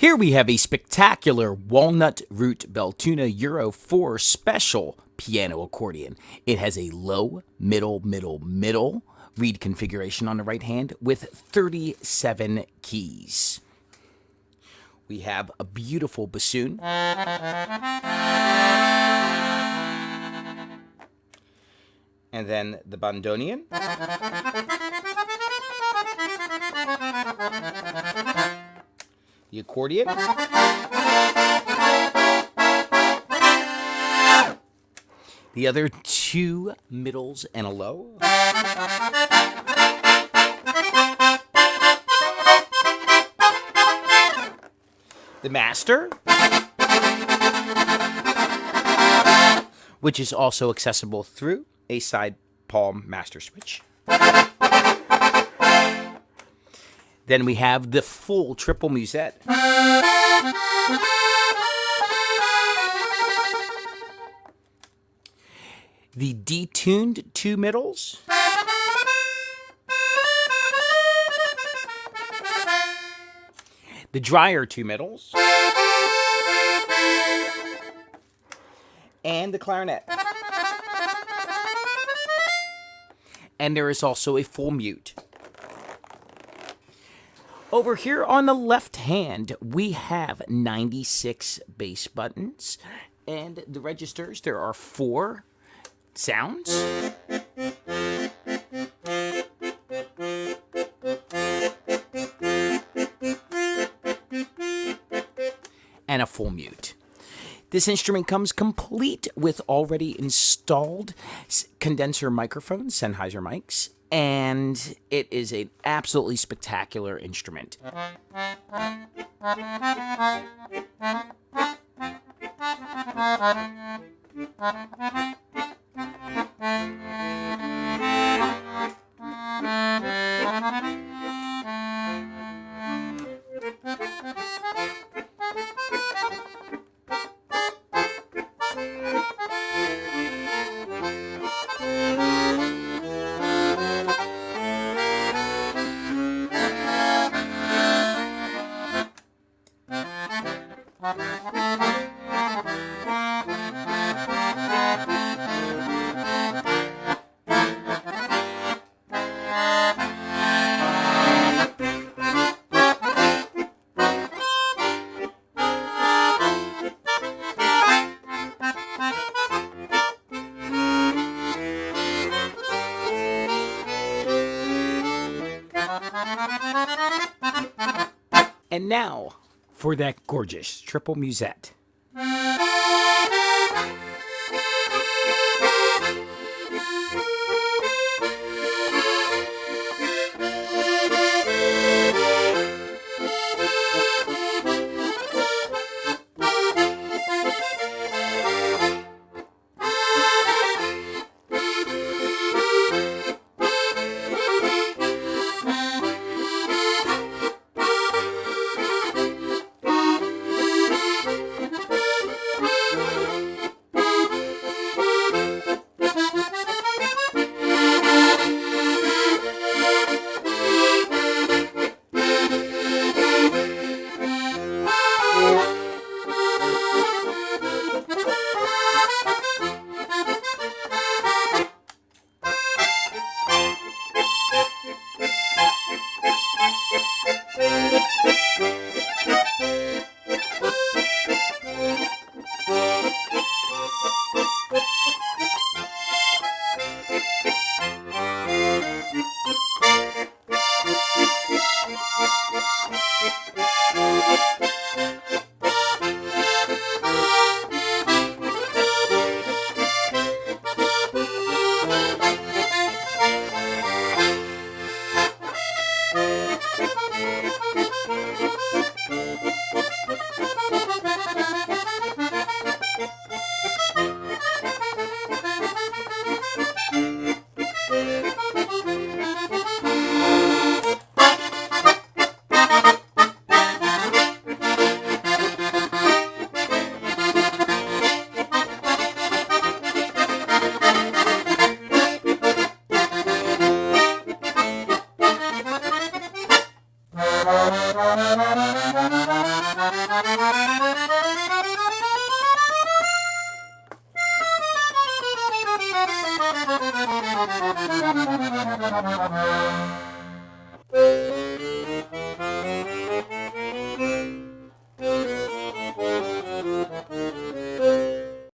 Here we have a spectacular walnut root Beltuna Euro 4 special piano accordion. It has a low, middle reed configuration on the right hand with 37 keys. We have a beautiful bassoon. And then the bandoneon. The accordion. The other two middles and a low. The master, which is also accessible through a side palm master switch. Then we have the full triple musette. The detuned two middles. The drier two middles. And the clarinet. And there is also a full mute. Over here on the left hand, we have 96 bass buttons. And the registers, there are 4 sounds. And a full mute. This instrument comes complete with already installed condenser microphones, Sennheiser mics, and it is an absolutely spectacular instrument. And now for that gorgeous triple musette.